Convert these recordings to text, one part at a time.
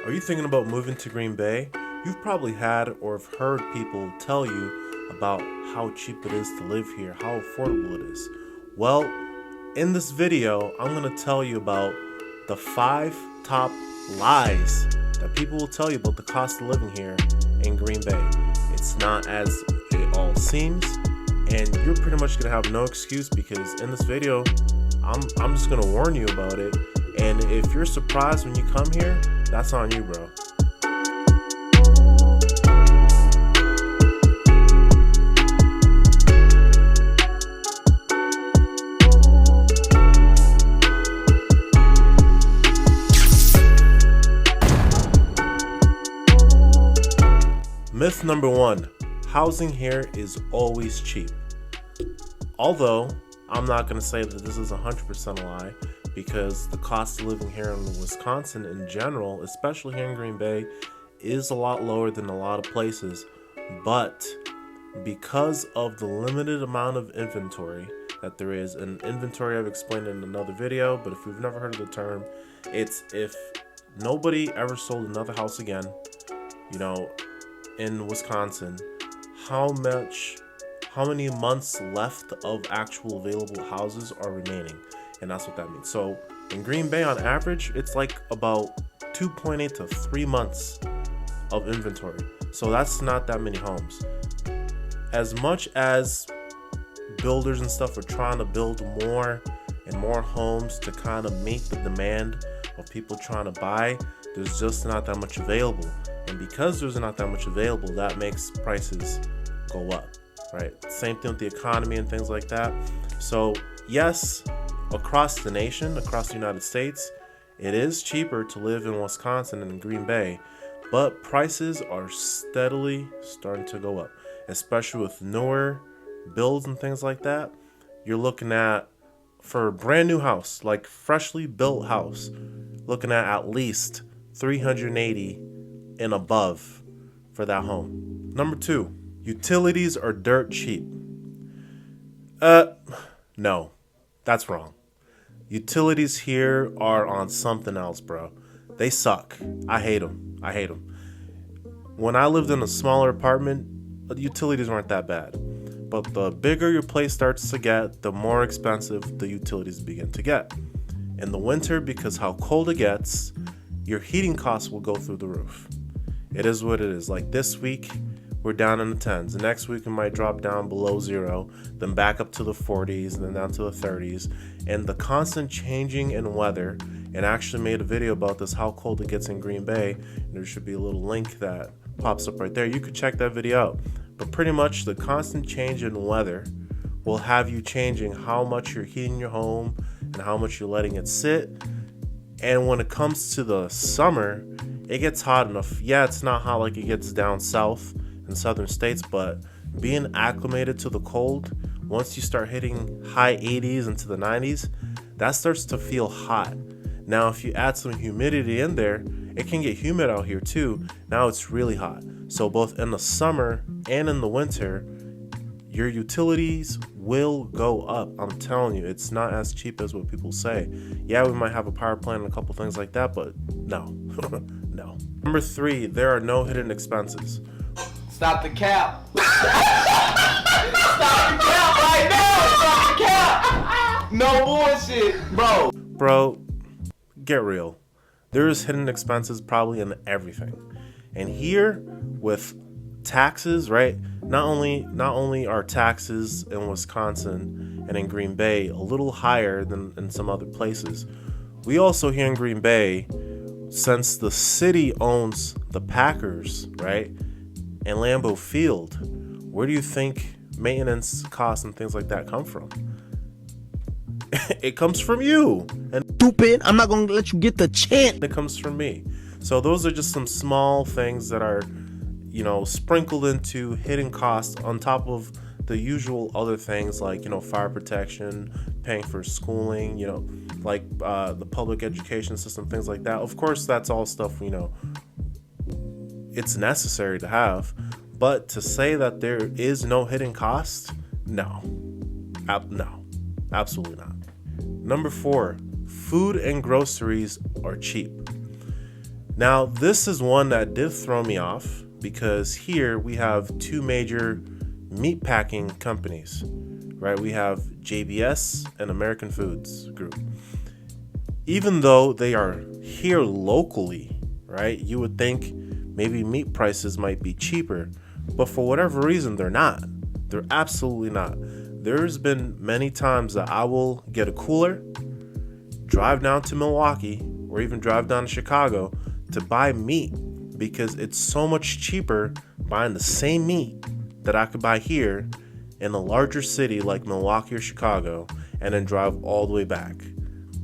Are you thinking about moving to Green Bay? You've probably had or have heard people tell you about how cheap it is to live here, how affordable it is. Well, in this video, I'm going to tell you about the 5 top lies that people will tell you about the cost of living here in Green Bay. It's not as it all seems, and you're pretty much going to have no excuse because in this video, I'm just going to warn you about it. And if you're surprised when you come here, that's on you, bro. Myth number 1, housing here is always cheap. Although, I'm not going to say that this is 100% a lie, because the cost of living here in Wisconsin in general, especially here in Green Bay, is a lot lower than a lot of places. But because of the limited amount of inventory that there is, and inventory I've explained in another video, but if you've never heard of the term, it's if nobody ever sold another house again, in Wisconsin, how many months left of actual available houses are remaining. And that's what that means. So in Green Bay, on average, it's like about 2.8 to 3 months of inventory. So that's not that many homes. As much as builders and stuff are trying to build more and more homes to kind of meet the demand of people trying to buy, there's just not that much available. And because there's not that much available, that makes prices go up, right? Same thing with the economy and things like that. So yes, across the nation, across the United States, it is cheaper to live in Wisconsin than in Green Bay, but prices are steadily starting to go up, especially with newer builds and things like that. You're looking at, for a brand new house, like freshly built house, looking at least $380 and above for that home. Number 2, utilities are dirt cheap. No, that's wrong. Utilities here are on something else, bro. They suck. I hate them. When I lived in a smaller apartment, the utilities weren't that bad. But the bigger your place starts to get, the more expensive the utilities begin to get. In the winter, because how cold it gets, your heating costs will go through the roof. It is what it is. Like this week, we're down in the 10s. The next week, it might drop down below 0, then back up to the 40s, and then down to the 30s. And the constant changing in weather, and I actually made a video about this, how cold it gets in Green Bay. And there should be a little link that pops up right there. You could check that video out. But pretty much the constant change in weather will have you changing how much you're heating your home and how much you're letting it sit. And when it comes to the summer, it gets hot enough. Yeah, it's not hot like it gets down south in southern states, but being acclimated to the cold, once you start hitting high 80s into the 90s, that starts to feel hot. Now, if you add some humidity in there, it can get humid out here too. Now it's really hot. So both in the summer and in the winter, your utilities will go up. I'm telling you, it's not as cheap as what people say. Yeah, we might have a power plant and a couple things like that, but no, no. Number 3, there are no hidden expenses. Stop the cap. Stop the cap right now. Stop the cap. No bullshit, Bro, get real. There's hidden expenses probably in everything. And here with taxes, right? Not only are taxes in Wisconsin and in Green Bay a little higher than in some other places, we also here in Green Bay, since the city owns the Packers, right, and Lambeau Field, where do you think maintenance costs and things like that come from? It comes from you. And stupid, I'm not gonna let you get the chance. It comes from me. So those are just some small things that are, sprinkled into hidden costs on top of the usual other things like, fire protection, paying for schooling, the public education system, things like that. Of course, that's all stuff, it's necessary to have. But to say that there is no hidden cost, no, absolutely not. Number 4, food and groceries are cheap. Now, this is one that did throw me off because here we have two major meat packing companies, right? We have JBS and American Foods Group. Even though they are here locally, right? You would think maybe meat prices might be cheaper, but for whatever reason, they're not. They're absolutely not. There's been many times that I will get a cooler, drive down to Milwaukee, or even drive down to Chicago to buy meat because it's so much cheaper buying the same meat that I could buy here in a larger city like Milwaukee or Chicago and then drive all the way back.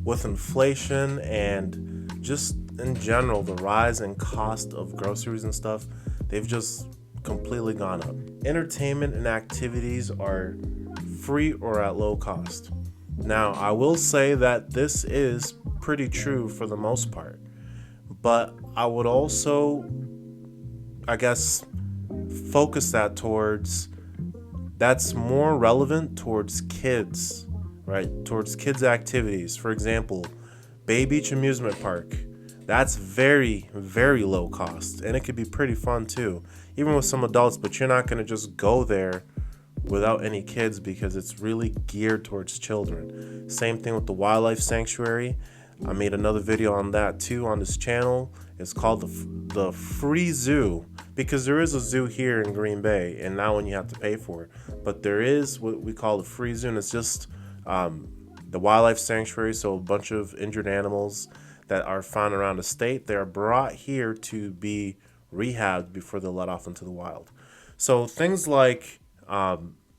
With inflation and just in general, the rise in cost of groceries and stuff, they've just completely gone up. Entertainment and activities are free or at low cost. Now, I will say that this is pretty true for the most part, but I would also, I guess, focus that towards that's more relevant towards kids, right? Towards kids' activities. For example, Bay Beach Amusement Park. That's very, very low cost, and it could be pretty fun too, even with some adults, but you're not going to just go there without any kids because it's really geared towards children. Same thing with the wildlife sanctuary. I made another video on that too on this channel. It's called the free zoo because there is a zoo here in Green Bay, and now when you have to pay for it, but there is what we call the free zoo, and it's just the wildlife sanctuary. So a bunch of injured animals that are found around the state, they are brought here to be rehabbed before they're let off into the wild. So things like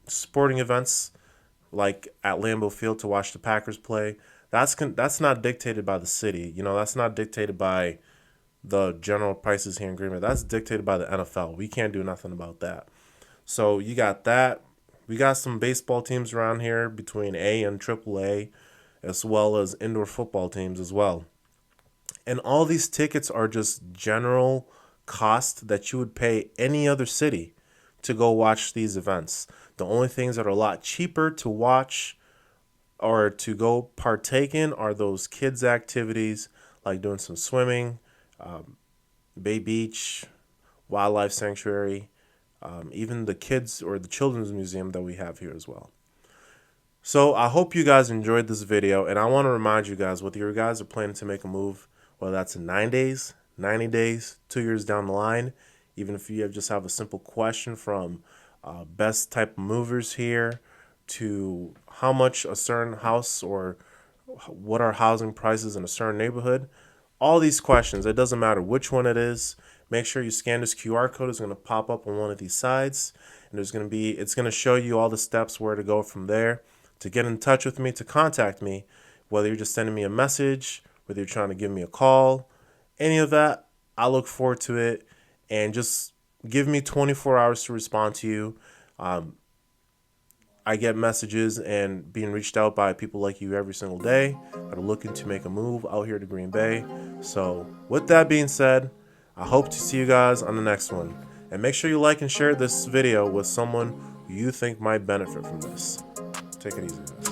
sporting events, like at Lambeau Field to watch the Packers play, that's not dictated by the city. You know, that's not dictated by the general prices here in Green Bay. That's dictated by the NFL. We can't do nothing about that. So you got that. We got some baseball teams around here between A and AAA, as well as indoor football teams as well. And all these tickets are just general cost that you would pay any other city to go watch these events. The only things that are a lot cheaper to watch or to go partake in are those kids' activities like doing some swimming, Bay Beach, Wildlife Sanctuary, even the kids or the children's museum that we have here as well. So I hope you guys enjoyed this video, and I want to remind you guys, whether you guys are planning to make a move, whether that's in 9 days, 90 days, 2 years down the line, even if you just have a simple question from best type of movers here to how much a certain house or what are housing prices in a certain neighborhood, all these questions, it doesn't matter which one it is, make sure you scan this QR code. It's going to pop up on one of these sides, and it's going to show you all the steps where to go from there to get in touch with me, to contact me, whether you're just sending me a message, whether you're trying to give me a call, any of that. I look forward to it, and just give me 24 hours to respond to you. I get messages and being reached out by people like you every single day that are looking to make a move out here to Green Bay. So with that being said, I hope to see you guys on the next one. And make sure you like and share this video with someone who you think might benefit from this. Take it easy, guys.